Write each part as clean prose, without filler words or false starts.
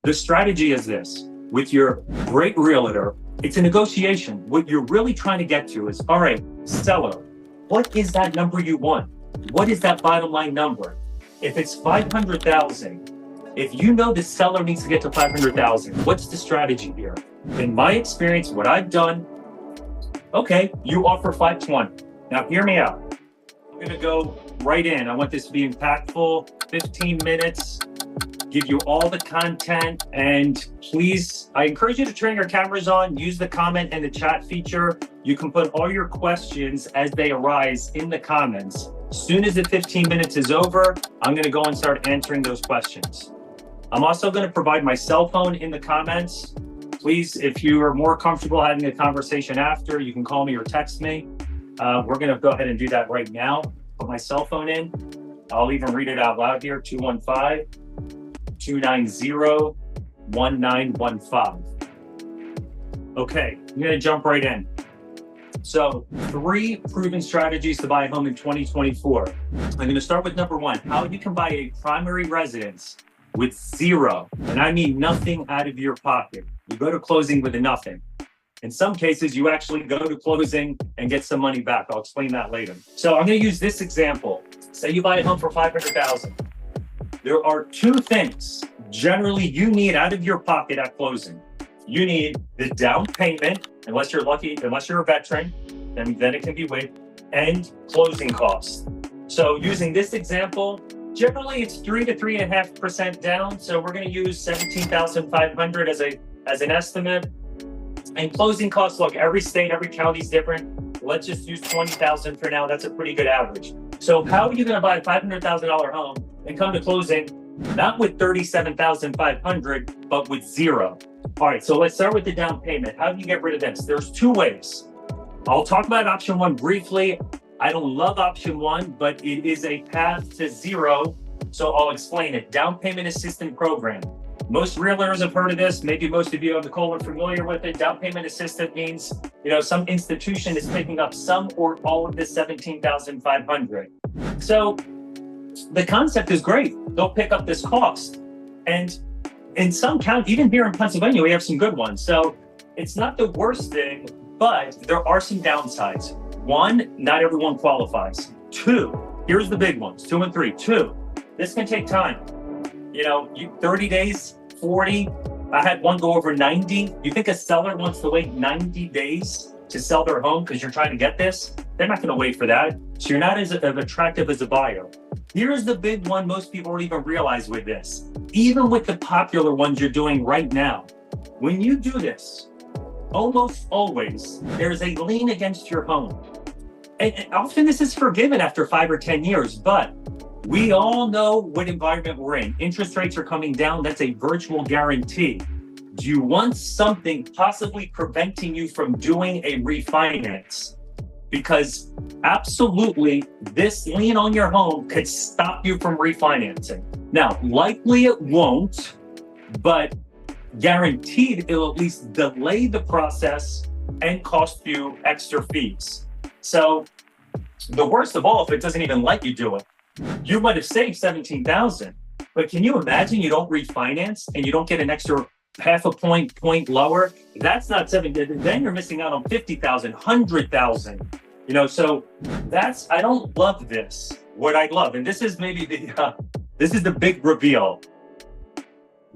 The strategy is this. With your great realtor, it's a negotiation. What you're really trying to get to is, all right, seller, what is that number you want? What is that bottom line number? If it's 500,000, if you know the seller needs to get to 500,000, what's the strategy here? In my experience, what I've done, okay, you offer 520. Now hear me out. I'm gonna go right in. I want this to be impactful, 15 minutes, give you all the content, and please, I encourage you to turn your cameras on, use the comment and the chat feature. You can put all your questions as they arise in the comments. As soon as the 15 minutes is over, I'm gonna go and start answering those questions. I'm also gonna provide my cell phone in the comments. Please, if you are more comfortable having a conversation after, you can call me or text me. We're gonna go ahead and do that right now. Put my cell phone in. I'll even read it out loud here, 215-290-1915. Okay, I'm gonna jump right in. So 3 proven strategies to buy a home in 2024. I'm gonna start with number 1, how you can buy a primary residence with zero, and I mean nothing out of your pocket. You go to closing with a nothing. In some cases, you actually go to closing and get some money back. I'll explain that later. So I'm gonna use this example. Say you buy a home for 500,000. There are 2 things generally you need out of your pocket at closing. You need the down payment, unless you're lucky, unless you're a veteran, then it can be waived, and closing costs. So using this example, generally it's 3 to 3.5% down. So we're going to use 17,500 as an estimate. And closing costs, look, every state, every county is different. Let's just use 20,000 for now. That's a pretty good average. So how are you going to buy a $500,000 home and come to closing not with 37,500, but with zero? All right, so let's start with the down payment. How do you get rid of this? There's 2 ways. I'll talk about option 1 briefly. I don't love option 1, but it is a path to zero. So I'll explain it. Down payment assistance program. Most realtors have heard of this. Maybe most of you on the call are familiar with it. Down payment assistance means, some institution is picking up some or all of the 17,500. So the concept is great. They'll pick up this cost. And in some counties, even here in Pennsylvania, we have some good ones. So it's not the worst thing, but there are some downsides. 1, not everyone qualifies. 2, here's the big ones, 2 and 3. 2, this can take time. 30 days, 40. I had one go over 90. You think a seller wants to wait 90 days to sell their home because you're trying to get this? They're not going to wait for that. So you're not as attractive as a buyer. Here's the big one most people don't even realize with this. Even with the popular ones you're doing right now, when you do this, almost always, there's a lien against your home. And often this is forgiven after 5 or 10 years, but we all know what environment we're in. Interest rates are coming down. That's a virtual guarantee. Do you want something possibly preventing you from doing a refinance? Because absolutely, this lien on your home could stop you from refinancing. Now, likely it won't, but guaranteed it'll at least delay the process and cost you extra fees. So the worst of all, if it doesn't even let you do it, you might have saved 17,000, but can you imagine you don't refinance and you don't get an extra half a point lower? That's not 7. Then you're missing out on 50,000, 100,000. So I don't love this. What I love, and this is maybe this is the big reveal.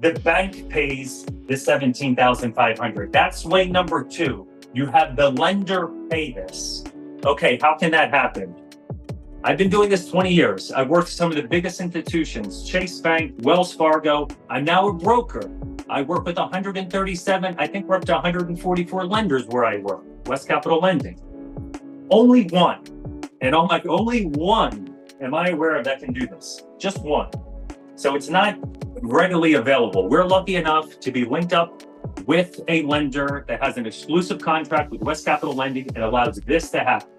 The bank pays the 17,500. That's way number 2. You have the lender pay this. Okay, how can that happen? I've been doing this 20 years. I've worked with some of the biggest institutions, Chase Bank, Wells Fargo. I'm now a broker. I work with 137, I think we're up to 144 lenders where I work, West Capital Lending. Only one, and I'm like, only one am I aware of that can do this. Just one. So it's not readily available. We're lucky enough to be linked up with a lender that has an exclusive contract with West Capital Lending and allows this to happen.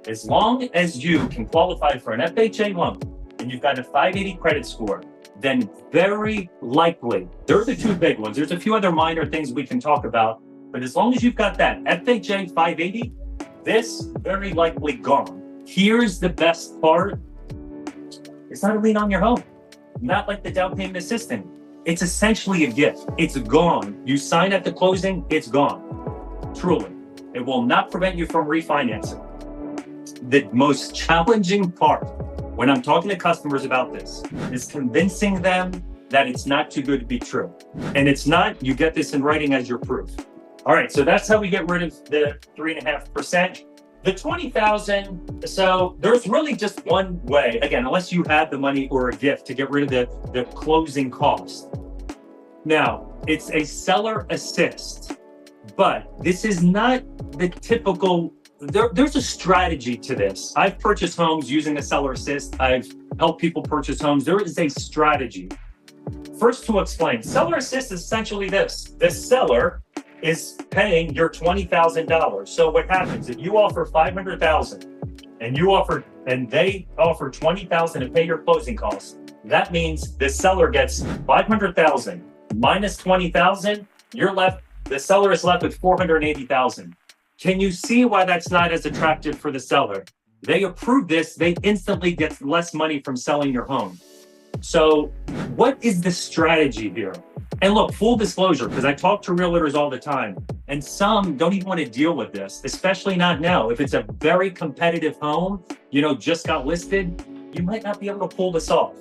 As long as you can qualify for an FHA loan and you've got a 580 credit score, then very likely, they're the 2 big ones. There's a few other minor things we can talk about, but as long as you've got that FHA 580, this very likely gone. Here's the best part. It's not a lien on your home. Not like the down payment assistance. It's essentially a gift. It's gone. You sign at the closing, it's gone. Truly. It will not prevent you from refinancing. The most challenging part when I'm talking to customers about this is convincing them that it's not too good to be true. And it's not. You get this in writing as your proof. All right, so that's how we get rid of the 3.5%. The 20,000, so there's really just one way, again, unless you have the money or a gift, to get rid of the closing cost. Now, it's a seller assist, but this is not the typical, there's a strategy to this. I've purchased homes using a seller assist. I've helped people purchase homes. There is a strategy. First, to explain, seller assist is essentially this. The seller is paying your $20,000. So what happens if you offer $500,000 and they offer $20,000 to pay your closing costs? That means the seller gets $500,000 minus $20,000. The seller is left with $480,000. Can you see why that's not as attractive for the seller? They approve this, they instantly get less money from selling your home. So what is the strategy here? And look, full disclosure, because I talk to realtors all the time, and some don't even want to deal with this, especially not now. If it's a very competitive home, just got listed, you might not be able to pull this off.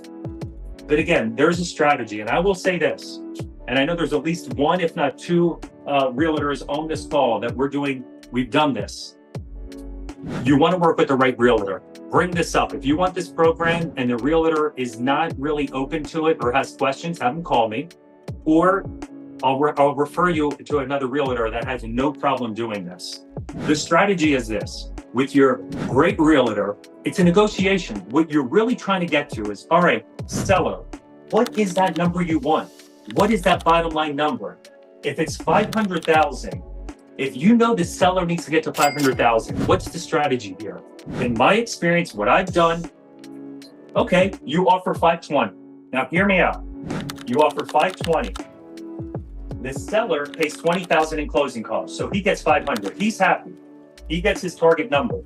But again, there's a strategy. And I will say this, and I know there's at least one, if not two, realtors on this call that we've done this. You want to work with the right realtor. Bring this up. If you want this program and the realtor is not really open to it or has questions, have them call me. Or I'll refer you to another realtor that has no problem doing this. The strategy is this. With your great realtor, it's a negotiation. What you're really trying to get to is, all right, seller, what is that number you want? What is that bottom line number? If it's $500,000, if you know the seller needs to get to $500,000, what's the strategy here? In my experience, what I've done, okay, you offer $520. Now hear me out. You offer $520. The seller pays $20,000 in closing costs, so he gets $500. He's happy. He gets his target number.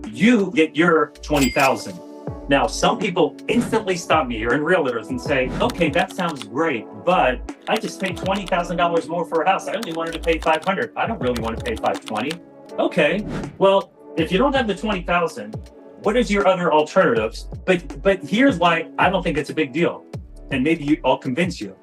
You get your $20,000. Now, some people instantly stop me here in realtors and say, okay, that sounds great, but I just paid $20,000 more for a house. I only wanted to pay $500. I don't really want to pay $520. Okay, well, if you don't have the $20,000, what is your other alternatives? But here's why I don't think it's a big deal. And maybe I'll convince you.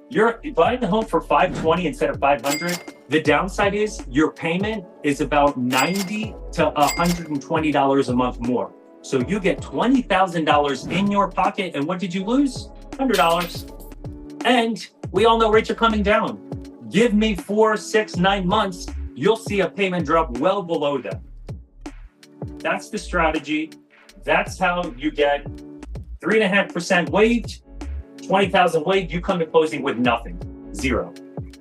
You're buying the home for $520 instead of $500. The downside is your payment is about $90 to $120 a month more. So you get $20,000 in your pocket, and what did you lose? $100. And we all know rates are coming down. Give me 4, 6, 9 months, you'll see a payment drop well below that. That's the strategy. That's how you get 3.5% waived, 20,000 waived. You come to closing with nothing, zero.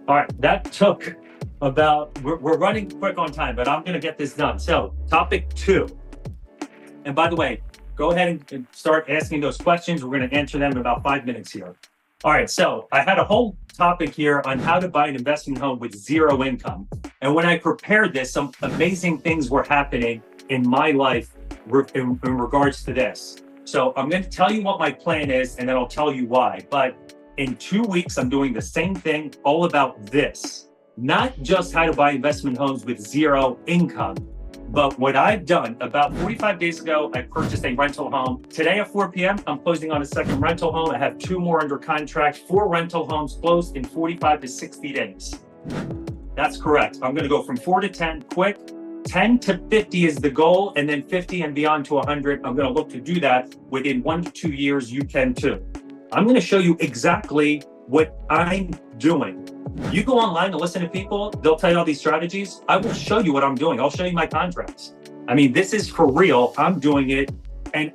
All right, that took about, we're running quick on time, but I'm going to get this done. So topic 2. And by the way, go ahead and start asking those questions. We're going to answer them in about 5 minutes here. All right, so I had a whole topic here on how to buy an investment home with zero income. And when I prepared this, some amazing things were happening in my life in regards to this. So I'm going to tell you what my plan is, and then I'll tell you why. But in 2 weeks, I'm doing the same thing, all about this. Not just how to buy investment homes with zero income, but what I've done. About 45 days ago, I purchased a rental home. Today at 4 p.m., I'm closing on a second rental home. I have 2 more under contract, 4 rental homes closed in 45 to 60 days. That's correct. I'm going to go from 4 to 10 quick. 10 to 50 is the goal, and then 50 and beyond to 100. I'm going to look to do that within 1 to 2 years. You can too. I'm going to show you exactly what I'm doing. You go online and listen to people, they'll tell you all these strategies. I will show you what I'm doing. I'll show you my contracts. I mean, this is for real. I'm doing it. And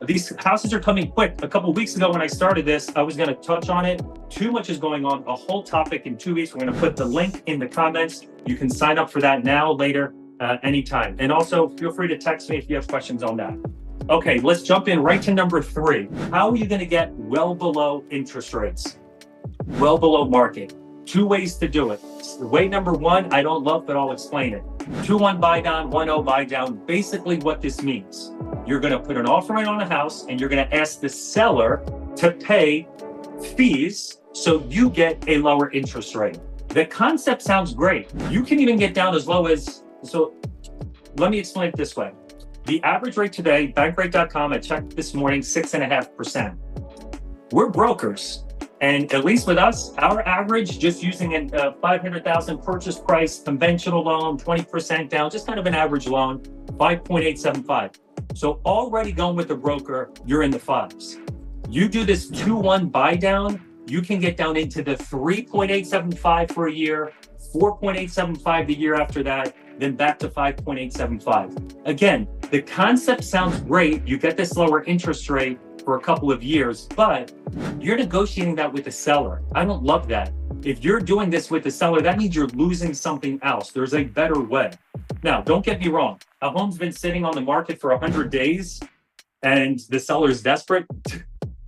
these houses are coming quick. A couple of weeks ago when I started this, I was going to touch on it. Too much is going on, a whole topic in 2 weeks. We're going to put the link in the comments. You can sign up for that now, later, anytime. And also feel free to text me if you have questions on that. Okay, let's jump in right to number 3. How are you going to get well below interest rates? Well below market. 2 ways to do it. Way number 1, I don't love, but I'll explain it. 2-1 buy down, 1-0 buy down. Basically what this means, you're going to put an offer in on a house and you're going to ask the seller to pay fees so you get a lower interest rate. The concept sounds great. You can even get down as low as, so let me explain it this way. The average rate today, bankrate.com, I checked this morning, 6.5%. We're brokers. And at least with us, our average, just using a 500,000 purchase price, conventional loan, 20% down, just kind of an average loan, 5.875. So already going with the broker, you're in the fives. You do this 2-1 buy down, you can get down into the 3.875 for a year, 4.875 the year after that, then back to 5.875. Again, the concept sounds great. You get this lower interest rate for a couple of years, but you're negotiating that with the seller. I don't love that. If you're doing this with the seller, that means you're losing something else. There's a better way. Now, don't get me wrong. A home's been sitting on the market for 100 days and the seller's desperate.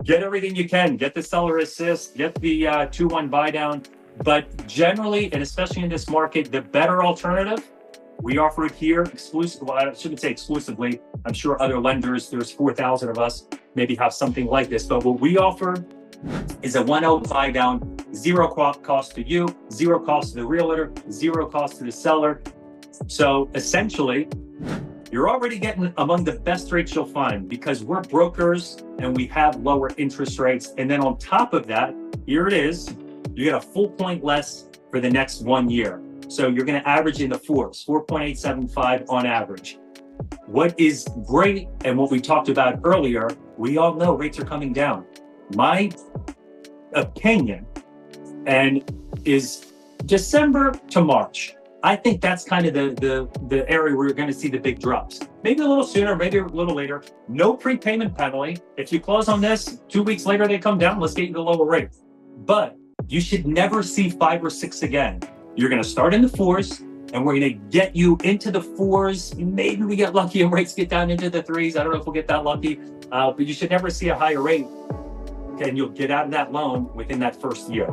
Get everything you can. Get the seller assist, get the 2-1 buy down. But generally, and especially in this market, the better alternative, we offer it here exclusively. Well, I shouldn't say exclusively. I'm sure other lenders, there's 4,000 of us, maybe have something like this. But what we offer is a 1-0 buy down, zero cost to you, zero cost to the realtor, zero cost to the seller. So essentially, you're already getting among the best rates you'll find because we're brokers and we have lower interest rates. And then on top of that, here it is, you get a full point less for the next 1 year. So you're going to average in the fours, 4.875 on average. What is great, and what we talked about earlier, we all know rates are coming down. My opinion is December to March. I think that's kind of the area where you're going to see the big drops. Maybe a little sooner, maybe a little later. No prepayment penalty. If you close on this, 2 weeks later they come down, let's get you the lower rate. But you should never see 5 or 6 again. You're going to start in the fours, and we're going to get you into the fours. Maybe we get lucky and rates get down into the threes. I don't know if we'll get that lucky, but you should never see a higher rate. Okay, and you'll get out of that loan within that first year.